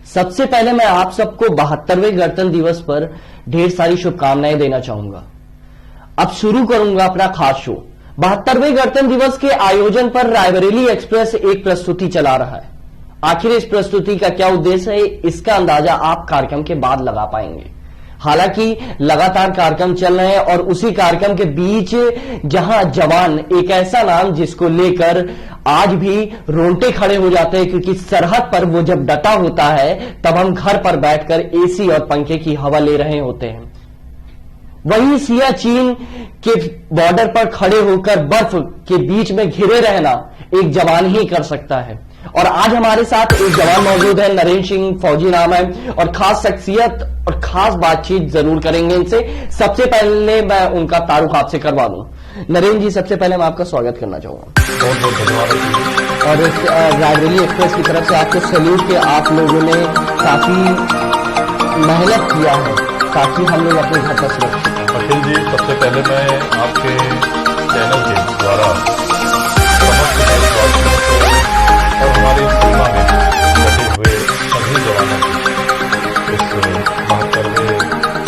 सबसे पहले मैं आप सबको 72वें गणतंत्र दिवस पर ढेर सारी शुभकामनाएं देना चाहूंगा। अब शुरू करूंगा अपना खास शो। 72वें गणतंत्र दिवस के आयोजन पर रायबरेली एक्सप्रेस एक प्रस्तुति चला रहा है। आखिर इस प्रस्तुति का क्या उद्देश्य है, इसका अंदाजा आप कार्यक्रम के बाद लगा पाएंगे। हालांकि लगातार कार्यक्रम चल रहे हैं और उसी कार्यक्रम के बीच जहां जवान, एक ऐसा नाम जिसको लेकर आज भी रोंगटे खड़े हो जाते हैं, क्योंकि सरहद पर वो जब डटा होता है तब हम घर पर बैठकर एसी और पंखे की हवा ले रहे होते हैं। वहीं सियाचिन के बॉर्डर पर खड़े होकर बर्फ के बीच में घिरे रहना एक जवान ही कर सकता है। और आज हमारे साथ एक जवान मौजूद है, नरेंद्र सिंह फौजी नाम है, और खास शख्सियत और खास बातचीत जरूर करेंगे इनसे। सबसे पहले मैं उनका तारुफ आपसे करवा दूं। नरेंद्र जी, सबसे पहले मैं आपका स्वागत करना चाहूंगा। बहुत बहुत धन्यवाद। और इस रायबरेली एक्सप्रेस की तरफ से आपको सैल्यूट के आप लोगों ने काफी मेहनत किया है ताकि हम लोग अपने घर पर सुरक्षित हैं। अखिल जी, सबसे पहले मैं आपके चैनल के द्वारा समस्त देशवासियों को और हमारी सीमा में डटे हुए सभी जवानों को इस 72वें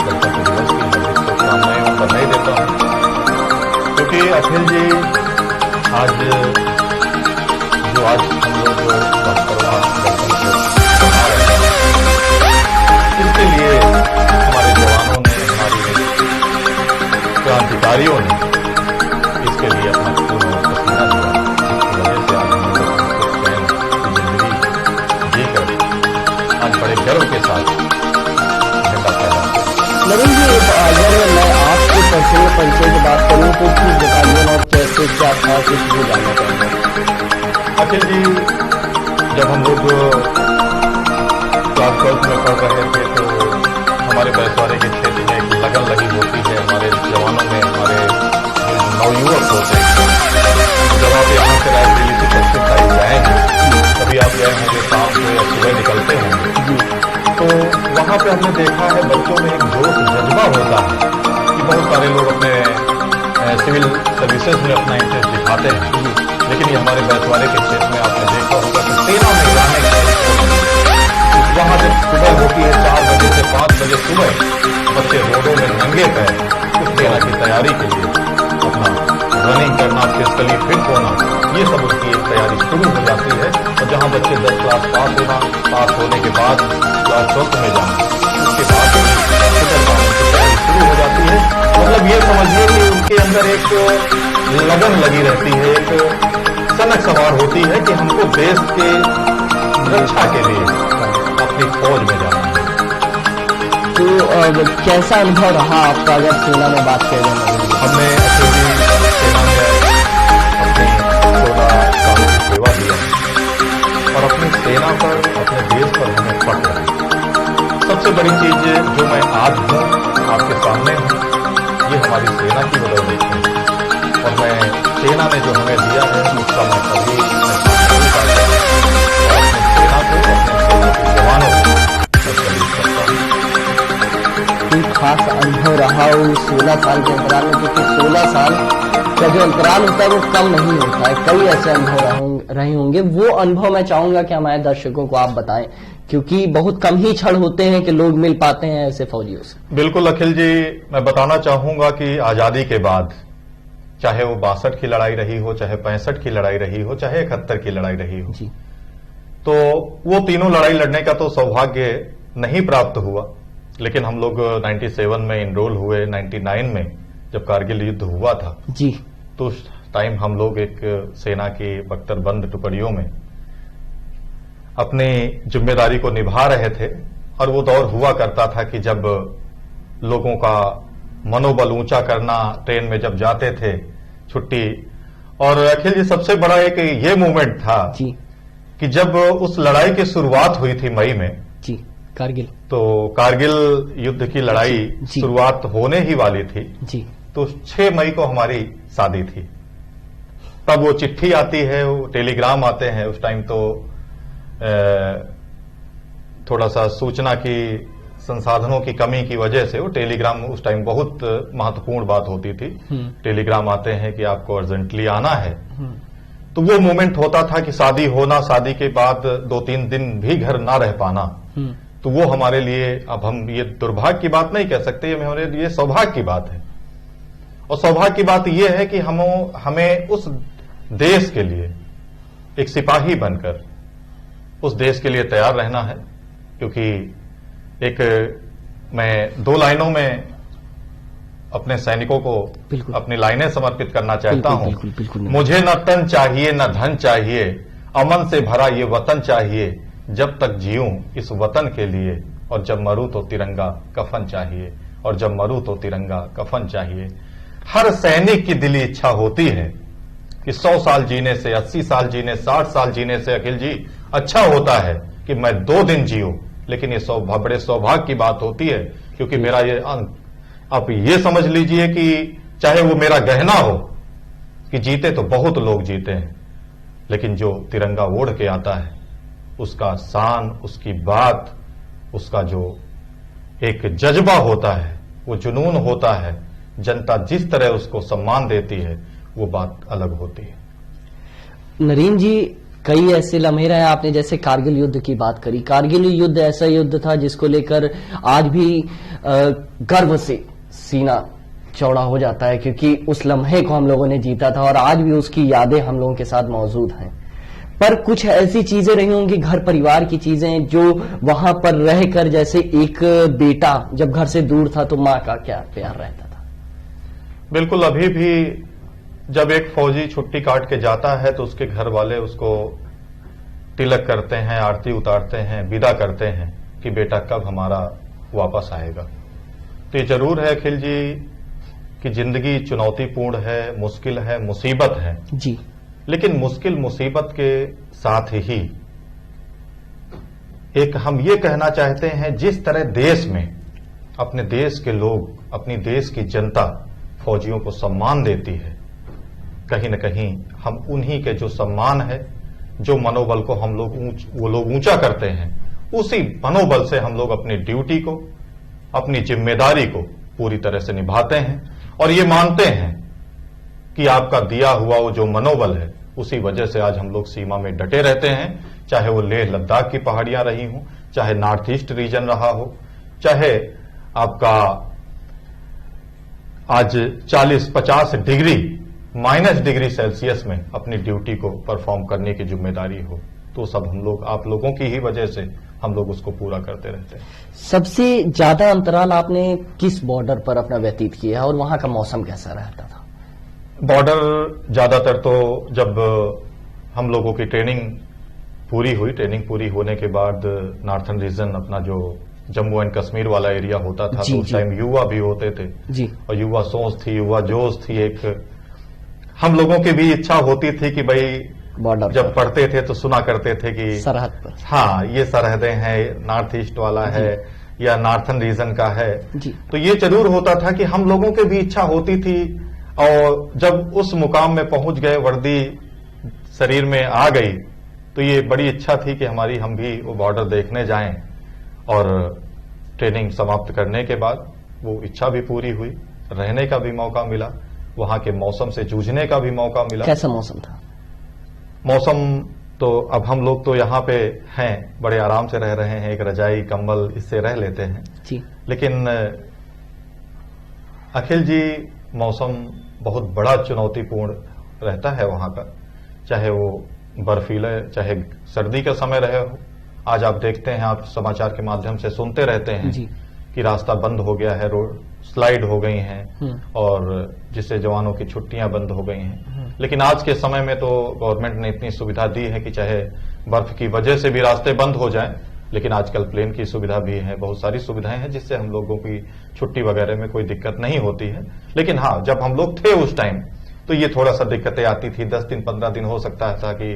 गणतंत्र दिवस की हार्दिक शुभकामनाएं और बधाई देता हूं। क्योंकि अखिल जी, आज हम लोग 72वां गणतंत्र मना रहे हैं, इसके लिए हमारे जवानों ने, हमारे क्रांतिकारियों ने इसके लिए अपना खून और पसीना दिया, जिसकी वजह से आज हम लोग चैन की जिंदगी जीकर आज बड़े गर्व के साथ झंडा फहराते हैं। नरेंद्र जी, अगर मैं आपके पर्सनल परिचय की बात करूं तो प्लीज बताइए और कैसे क्या था, कुछ भी जानना चाहूंगा। अखिल जी, जब हम लोग क्लास 12 में पढ़ रहे थे तो हमारे बैसवारे के क्षेत्र में एक लगन लगी होती है हमारे जवानों में, हमारे नवयुवक होते हैं। जब आप यहाँ से रायबरेली से पश्चिम साइड जाएंगे, कभी आप गए होंगे शाम को या सुबह निकलते होंगे, तो वहां पे हमने देखा है बच्चों में एक जोश, जज्बा होता है कि बहुत सारे लोग अपने सिविल सर्विसेज में अपना इंटरेस्ट दिखाते हैं। लेकिन ये हमारे बैसवारे के क्षेत्र में आपने देखा होगा कि सेना में जाने का वहां से सुबह होती है 4 बजे से 5 बजे सुबह, बच्चे रोडों में नंगे पैर उस सेना की तैयारी के लिए अपना रनिंग करना, फिजिकली फिट होना, ये सब उसकी एक तैयारी शुरू हो जाती है। और जहां बच्चे 10 क्लास पास होने के बाद क्लास 12 में जाना, उसके बाद सुबह शाम की तैयारी शुरू हो जाती है। मतलब ये समझिए कि उनके अंदर एक लगन लगी रहती है, एक सनक सवार होती है कि हमको देश के रक्षा के लिए अपनी फौज में जाना है। तो कैसा अनुभव रहा आपका अगर सेना में बात करें? हमने सेना में अपनी 16 सालों की सेवा दी है और अपनी सेना पर, अपने देश पर हमें फख्र है। सबसे बड़ी चीज जो मैं आज हूँ, आपके सामने हूँ, ये हमारी सेना की बदौलत है। और मैं सेना ने जो हमें दिया है उसका मैं कभी नहीं पाता और अपनी सेना को, अपने सेना के जवानों को मैं सैल्यूट करता हूँ। कोई खास अनुभव रहा हो 16 साल के अंतराल में? क्योंकि 16 साल का जो अंतराल होता है वो कम नहीं होता है, कई ऐसे अनुभव रहे होंगे। वो अनुभव मैं चाहूंगा कि हमारे दर्शकों को आप बताएं, क्योंकि बहुत कम ही क्षण होते हैं कि लोग मिल पाते हैं ऐसे फौजियों से। बिल्कुल अखिल जी, मैं बताना चाहूंगा कि आजादी के बाद, चाहे वो 62 की लड़ाई रही हो, चाहे 65 की लड़ाई रही हो, चाहे 71 की लड़ाई रही हो, जी, तो वो तीनों लड़ाई लड़ने का तो सौभाग्य नहीं प्राप्त हुआ। लेकिन हम लोग 97 में इनरोल हुए, 99 में जब कारगिल युद्ध हुआ था जी, तो उस टाइम हम लोग एक सेना की बख्तरबंद टुकड़ियों में अपनी जिम्मेदारी को निभा रहे थे। और वो दौर हुआ करता था कि जब लोगों का मनोबल ऊंचा करना, ट्रेन में जब जाते थे छुट्टी। और अखिल जी, सबसे बड़ा एक ये मूवमेंट था जी, कि जब उस लड़ाई की शुरुआत हुई थी मई में, जी, कारगिल, तो कारगिल युद्ध की लड़ाई जी, शुरुआत होने ही वाली थी जी, तो 6 मई को हमारी शादी थी। तब वो चिट्ठी आती है, वो टेलीग्राम आते हैं। उस टाइम तो थोड़ा सा सूचना की, संसाधनों की कमी की वजह से वो टेलीग्राम उस टाइम बहुत महत्वपूर्ण बात होती थी। टेलीग्राम आते हैं कि आपको अर्जेंटली आना है। तो वो मोमेंट होता था कि शादी होना, शादी के बाद 2-3 दिन भी घर ना रह पाना, तो वो हमारे लिए, अब हम ये दुर्भाग्य की बात नहीं कह सकते, ये हमारे लिए सौभाग्य की बात है। और सौभाग्य की बात यह है कि हमें उस देश के लिए एक सिपाही बनकर उस देश के लिए तैयार रहना है। क्योंकि एक मैं 2 लाइनों में अपने सैनिकों को अपनी लाइनें समर्पित करना चाहता हूं। मुझे न तन चाहिए न धन चाहिए, अमन से भरा ये वतन चाहिए, जब तक जीऊं इस वतन के लिए, और जब मरूं तो तिरंगा कफन चाहिए, और जब मरूं तो तिरंगा कफन चाहिए। हर सैनिक की दिली इच्छा होती है कि 100 साल जीने से, 80 साल जीने, 60 साल जीने से अखिल जी अच्छा होता है कि मैं 2 दिन जीऊं। लेकिन ये बड़े सौभाग्य की बात होती है, क्योंकि मेरा ये आप ये समझ लीजिए कि चाहे वो मेरा गहना हो कि जीते तो बहुत लोग जीते हैं, लेकिन जो तिरंगा ओढ़ के आता है उसका शान, उसकी बात, उसका जो एक जज्बा होता है, वो जुनून होता है, जनता जिस तरह उसको सम्मान देती है, वो बात अलग होती है। नरेंद्र जी, कई ऐसे लम्हे रहे, आपने जैसे कारगिल युद्ध की बात करी। कारगिल युद्ध ऐसा युद्ध था जिसको लेकर आज भी गर्व से सीना चौड़ा हो जाता है, क्योंकि उस लम्हे को हम लोगों ने जीता था और आज भी उसकी यादें हम लोगों के साथ मौजूद हैं। पर कुछ ऐसी चीजें रही होंगी, घर परिवार की चीजें, जो वहां पर रहकर, जैसे एक बेटा जब घर से दूर था तो मां का क्या प्यार रहता था। बिल्कुल, अभी भी जब एक फौजी छुट्टी काट के जाता है तो उसके घर वाले उसको तिलक करते हैं, आरती उतारते हैं, विदा करते हैं कि बेटा कब हमारा वापस आएगा। तो ये जरूर है अखिल जी कि जिंदगी चुनौतीपूर्ण है, मुश्किल है, मुसीबत है जी, लेकिन मुश्किल मुसीबत के साथ ही एक हम ये कहना चाहते हैं, जिस तरह देश में अपने देश के लोग, अपनी देश की जनता फौजियों को सम्मान देती है, कहीं न कहीं हम उन्हीं के जो सम्मान है, जो मनोबल को हम लोग वो लोग ऊंचा करते हैं, उसी मनोबल से हम लोग अपनी ड्यूटी को, अपनी जिम्मेदारी को पूरी तरह से निभाते हैं और ये मानते हैं कि आपका दिया हुआ वो जो मनोबल है, उसी वजह से आज हम लोग सीमा में डटे रहते हैं। चाहे वो लेह लद्दाख की पहाड़ियां रही हों, चाहे नॉर्थ ईस्ट रीजन रहा हो, चाहे आपका आज 40-50 डिग्री -डिग्री में अपनी ड्यूटी को परफॉर्म करने की जिम्मेदारी हो, तो सब हम लोग, आप लोगों की ही वजह से हम लोग उसको पूरा करते रहते हैं। सबसे ज्यादा अंतराल आपने किस बॉर्डर पर अपना व्यतीत किया और वहां का मौसम कैसा रहता था? बॉर्डर ज्यादातर तो जब हम लोगों की ट्रेनिंग पूरी हुई, ट्रेनिंग पूरी होने के बाद नॉर्थर्न रीजन, अपना जो जम्मू एंड कश्मीर वाला एरिया होता था, तो उस टाइम युवा भी होते थे जी, और युवा सोच थी, युवा जोश थी। एक हम लोगों की भी इच्छा होती थी कि भाई बॉर्डर जब पढ़ते थे तो सुना करते थे कि सरहद पर, हाँ ये सरहदें हैं, नॉर्थ ईस्ट वाला है या नॉर्थर्न रीजन का है जी। तो ये जरूर होता था कि हम लोगों की भी इच्छा होती थी, और जब उस मुकाम में पहुंच गए, वर्दी शरीर में आ गई, तो ये बड़ी इच्छा थी कि हम भी वो बॉर्डर देखने जाएं। और ट्रेनिंग समाप्त करने के बाद वो इच्छा भी पूरी हुई, रहने का भी मौका मिला, वहां के मौसम से जूझने का भी मौका मिला। कैसा मौसम था? मौसम तो अब हम लोग तो यहाँ पे हैं, बड़े आराम से रह रहे हैं, एक रजाई कंबल इससे रह लेते हैं जी। लेकिन अखिल जी, मौसम बहुत बड़ा चुनौतीपूर्ण रहता है वहां का, चाहे वो बर्फीले, चाहे सर्दी का समय रहे हो। आज आप देखते हैं, आप समाचार के माध्यम से सुनते रहते हैं जी। कि रास्ता बंद हो गया है, रोड स्लाइड हो गई हैं और जिससे जवानों की छुट्टियां बंद हो गई हैं। लेकिन आज के समय में तो गवर्नमेंट ने इतनी सुविधा दी है कि चाहे बर्फ की वजह से भी रास्ते बंद हो जाएं, लेकिन आजकल प्लेन की सुविधा भी है, बहुत सारी सुविधाएं हैं जिससे हम लोगों की छुट्टी वगैरह में कोई दिक्कत नहीं होती है। लेकिन हाँ, जब हम लोग थे उस टाइम तो ये थोड़ा सा दिक्कतें आती थी। 10 दिन 15 दिन हो सकता था कि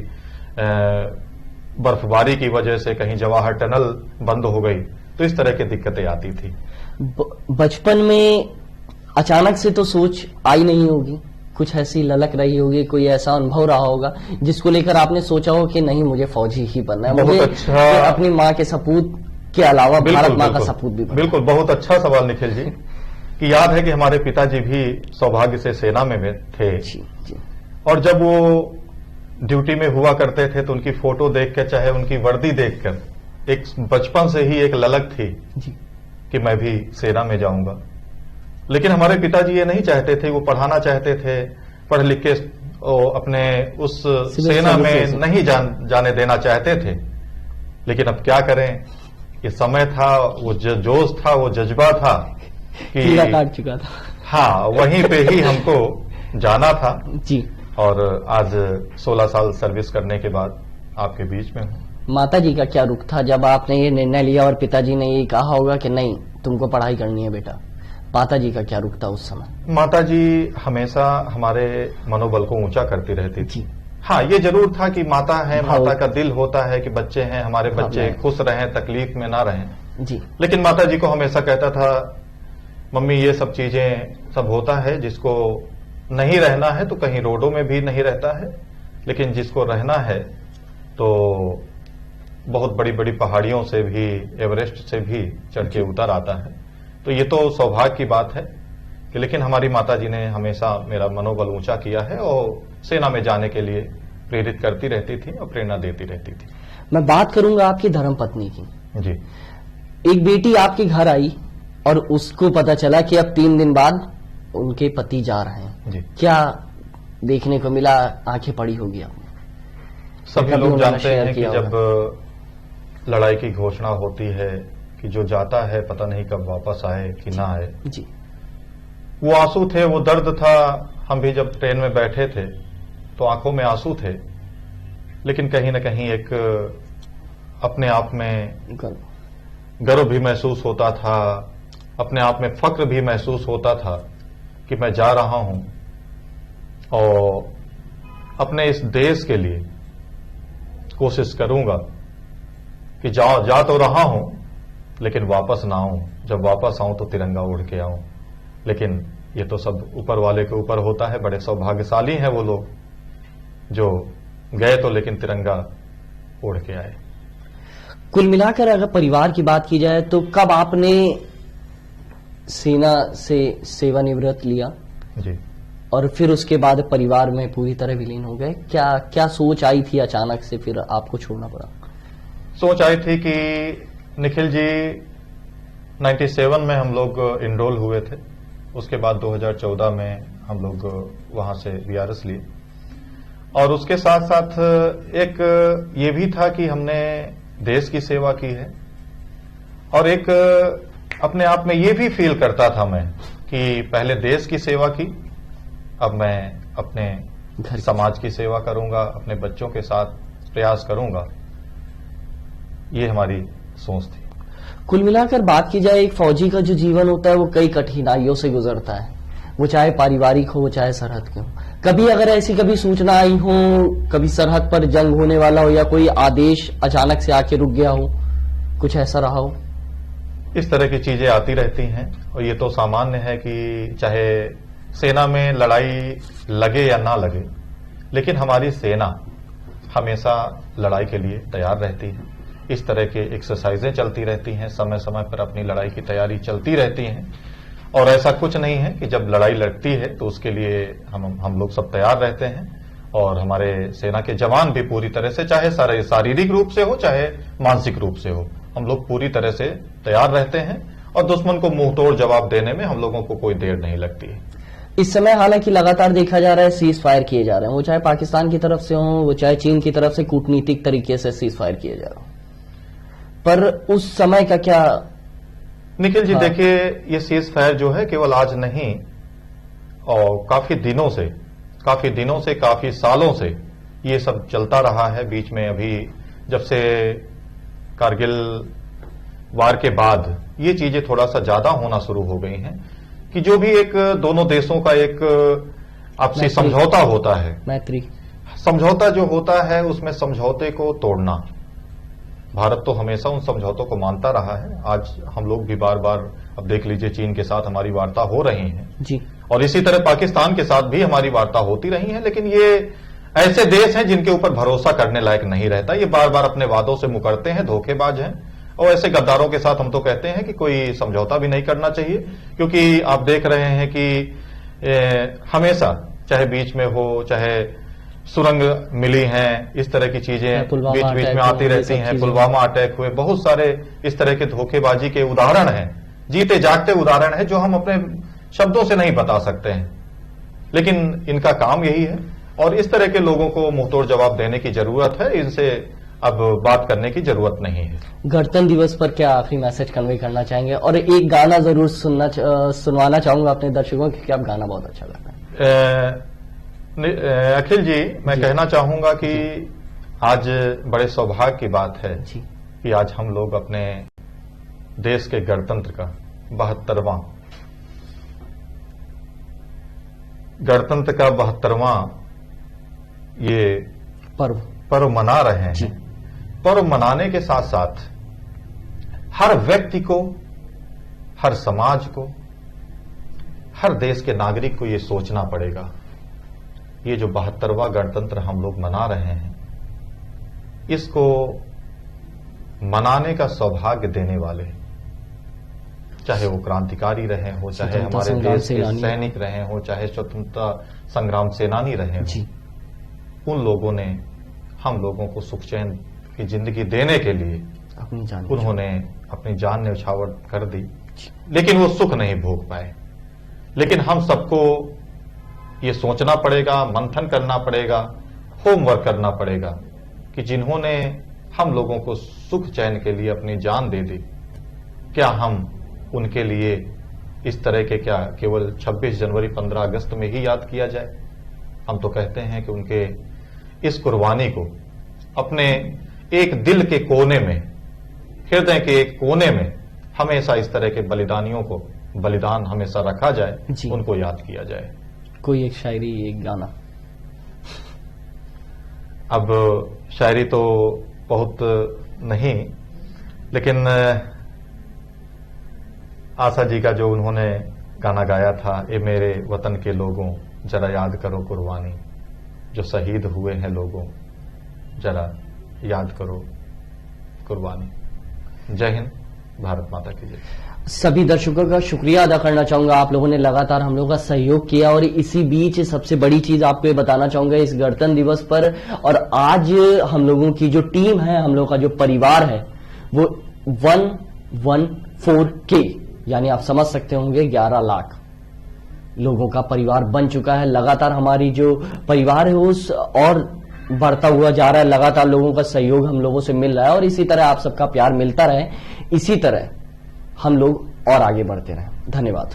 बर्फबारी की वजह से कहीं जवाहर टनल बंद हो गई, तो इस तरह की दिक्कतें आती थी। बचपन में अचानक से तो सोच आई नहीं होगी, कुछ ऐसी ललक रही होगी, कोई ऐसा अनुभव रहा होगा जिसको लेकर आपने सोचा हो कि नहीं, मुझे फौजी ही बनना है, मुझे अच्छा, अपनी माँ के सपूत के अलावा भारत माँ का सपूत भी बनना। बिल्कुल, बहुत अच्छा सवाल निखिल जी, कि याद है कि हमारे पिताजी भी सौभाग्य से सेना में थे जी, जी। और जब वो ड्यूटी में हुआ करते थे तो उनकी फोटो देखकर, चाहे उनकी वर्दी देखकर एक बचपन से ही एक ललक थी जी। कि मैं भी सेना में जाऊंगा। लेकिन हमारे पिताजी ये नहीं चाहते थे, वो पढ़ाना चाहते थे, पढ़ लिख के अपने उस सेना में नहीं जाने देना चाहते थे। लेकिन अब क्या करें, ये समय था, वो जोश था, वो जज्बा था कि काट चुका था। हाँ, वहीं पे ही हमको जाना था जी। और आज 16 साल सर्विस करने के बाद आपके बीच में हूं। माता जी का क्या रुख था जब आपने ये निर्णय लिया और पिताजी ने ये कहा होगा कि नहीं तुमको पढ़ाई करनी है बेटा? माता जी का क्या रुख था उस समय? माता जी हमेशा हमारे मनोबल को ऊंचा करती रहती थी। हाँ, ये जरूर था कि माता है, माता का दिल होता है कि बच्चे हैं, हमारे बच्चे खुश रहें, तकलीफ में ना रहें जी। लेकिन माता जी को हमेशा कहता था, मम्मी ये सब चीजें सब होता है, जिसको नहीं रहना है तो कहीं रोडों में भी नहीं रहता है, लेकिन जिसको रहना है तो बहुत बड़ी बड़ी पहाड़ियों से भी, एवरेस्ट से भी चढ़ के उतर आता है। तो ये तो सौभाग्य की बात है कि लेकिन हमारी माता जी ने हमेशा मेरा मनोबल ऊंचा किया है और सेना में जाने के लिए प्रेरित करती रहती थी और प्रेरणा देती रहती थी। मैं बात करूंगा आपकी धर्मपत्नी की। जी। एक बेटी आपके घर आई और उसको पता चला कि अब 3 दिन बाद उनके पति जा रहे हैं। जी। क्या देखने को मिला? आंखें पड़ी होगी आपने? सभी लोग जानते हैं कि जब लड़ाई की घोषणा होती है कि जो जाता है पता नहीं कब वापस आए कि ना आए। जी। वो आंसू थे, वो दर्द था। हम भी जब ट्रेन में बैठे थे तो आंखों में आंसू थे, लेकिन कहीं ना कहीं एक अपने आप में गर्व भी महसूस होता था, अपने आप में फक्र भी महसूस होता था कि मैं जा रहा हूं और अपने इस देश के लिए कोशिश करूंगा कि जा तो रहा हूं लेकिन वापस ना आऊं। जब वापस आऊं तो तिरंगा उड़ के आऊं। लेकिन ये तो सब ऊपर वाले के ऊपर होता है। बड़े सौभाग्यशाली हैं वो लोग जो गए तो लेकिन तिरंगा उड़ के आए। कुल मिलाकर अगर परिवार की बात की जाए तो कब आपने सेना से सेवानिवृत्त लिया जी। और फिर उसके बाद परिवार में पूरी तरह विलीन हो गए? क्या क्या सोच आई थी अचानक से फिर आपको छोड़ना पड़ा? सोच आई थी कि निखिल जी 97 में हम लोग इनरोल हुए थे, उसके बाद 2014 में हम लोग वहां से वीआरएस लिए और उसके साथ साथ एक ये भी था कि हमने देश की सेवा की है और एक अपने आप में ये भी फील करता था मैं कि पहले देश की सेवा की, अब मैं अपने समाज की सेवा करूंगा, अपने बच्चों के साथ प्रयास करूंगा। ये हमारी सोच थी। कुल मिलाकर बात की जाए एक फौजी का जो जीवन होता है वो कई कठिनाइयों से गुजरता है, वो चाहे पारिवारिक हो चाहे सरहद के हो। कभी अगर ऐसी कभी सूचना आई हो, कभी सरहद पर जंग होने वाला हो या कोई आदेश अचानक से आके रुक गया हो, कुछ ऐसा रहा हो? इस तरह की चीजें आती रहती हैं और ये तो सामान्य है कि चाहे सेना में लड़ाई लगे या ना लगे, लेकिन हमारी सेना हमेशा लड़ाई के लिए तैयार रहती है। इस तरह के एक्सरसाइजें चलती रहती हैं, समय समय पर अपनी लड़ाई की तैयारी चलती रहती है और ऐसा कुछ नहीं है कि जब लड़ाई लड़ती है तो उसके लिए हम लोग सब तैयार रहते हैं और हमारे सेना के जवान भी पूरी तरह से, चाहे शारीरिक रूप से हो चाहे मानसिक रूप से हो, हम लोग पूरी तरह से तैयार रहते हैं और दुश्मन को मुंह तोड़ जवाब देने में हम लोगों को कोई देर नहीं लगती है। इस समय हालांकि लगातार देखा जा रहा है सीज फायर किए जा रहे हैं, वो चाहे पाकिस्तान की तरफ से हो वो चाहे चीन की तरफ से कूटनीतिक तरीके से सीज फायर किए जा रहे हो, पर उस समय का क्या? निखिल जी देखिए, ये सीज फायर जो है केवल आज नहीं और काफी दिनों से काफी सालों से ये सब चलता रहा है। बीच में अभी जब से कारगिल वार के बाद ये चीजें थोड़ा सा ज्यादा होना शुरू हो गई हैं कि जो भी एक दोनों देशों का एक आपसी समझौता होता है, मैत्री समझौता जो होता है, उसमें समझौते को तोड़ना, भारत तो हमेशा उन समझौतों को मानता रहा है। आज हम लोग भी बार बार, अब देख लीजिए चीन के साथ हमारी वार्ता हो रही है जी, और इसी तरह पाकिस्तान के साथ भी हमारी वार्ता होती रही है, लेकिन ये ऐसे देश हैं जिनके ऊपर भरोसा करने लायक नहीं रहता। ये बार बार अपने वादों से मुकरते हैं, धोखेबाज हैं और ऐसे गद्दारों के साथ हम तो कहते हैं कि कोई समझौता भी नहीं करना चाहिए, क्योंकि आप देख रहे हैं कि हमेशा चाहे बीच में हो चाहे सुरंग मिली हैं, इस तरह की चीजें पुलवामा बीच बीच अटैक में आती हुआ, ये रहती सब हैं। चीजें। पुलवामा अटैक हुए, बहुत सारे इस तरह के धोखेबाजी के उदाहरण हैं, जीते जागते उदाहरण हैं, जो हम अपने शब्दों से नहीं बता सकते हैं, लेकिन इनका काम यही है। और इस तरह के लोगों को मुंहतोड़ जवाब देने की जरूरत है, इनसे अब बात करने की जरूरत नहीं है। गणतंत्र दिवस पर क्या आखिरी मैसेज कन्वे करना चाहेंगे? और एक गाना जरूर सुनवाना चाहूंगा अपने दर्शकों, क्योंकि आप गाना बहुत अच्छा गाते हैं। अखिल जी, मैं कहना चाहूंगा कि आज बड़े सौभाग्य की बात है जी। कि आज हम लोग अपने देश के गणतंत्र का 72वां ये पर्व मना रहे हैं। पर्व मनाने के साथ साथ हर व्यक्ति को, हर समाज को, हर देश के नागरिक को ये सोचना पड़ेगा, ये जो 72वां गणतंत्र हम लोग मना रहे हैं, इसको मनाने का सौभाग्य देने वाले, चाहे वो क्रांतिकारी रहे हो, चाहे हमारे देश के सैनिक रहे हो, चाहे स्वतंत्रता संग्राम सेनानी रहे हो, उन लोगों ने हम लोगों को सुख चैन की जिंदगी देने के लिए उन्होंने अपनी जान न्यौछावर कर दी, लेकिन वो सुख नहीं भोग पाए। लेकिन हम सबको ये सोचना पड़ेगा, मंथन करना पड़ेगा, होमवर्क करना पड़ेगा कि जिन्होंने हम लोगों को सुख चैन के लिए अपनी जान दे दी, क्या हम उनके लिए इस तरह के क्या केवल 26 जनवरी 15 अगस्त में ही याद किया जाए? हम तो कहते हैं कि उनके इस कुर्बानी को अपने एक दिल के कोने में, हृदय के एक कोने में हमेशा इस तरह के बलिदानियों को बलिदान हमेशा रखा जाए, उनको याद किया जाए। कोई एक शायरी, एक गाना? अब शायरी तो बहुत नहीं, लेकिन आशा जी का जो उन्होंने गाना गाया था, ए मेरे वतन के लोगों जरा याद करो कुर्बानी, जो शहीद हुए हैं लोगों जरा याद करो कुर्बानी। जय हिंद, भारत माता की जय। सभी दर्शकों का शुक्रिया अदा करना चाहूंगा, आप लोगों ने लगातार हम लोगों का सहयोग किया। और इसी बीच सबसे बड़ी चीज आपको ये बताना चाहूंगा इस गणतंत्र दिवस पर, और आज हम लोगों की जो टीम है, हम लोगों का जो परिवार है, वो 114K, यानी आप समझ सकते होंगे 11 लाख लोगों का परिवार बन चुका है। लगातार हमारी जो परिवार है उस और बढ़ता हुआ जा रहा है, लगातार लोगों का सहयोग हम लोगों से मिल रहा है, और इसी तरह आप सबका प्यार मिलता रहे, इसी तरह हम लोग और आगे बढ़ते रहें। धन्यवाद।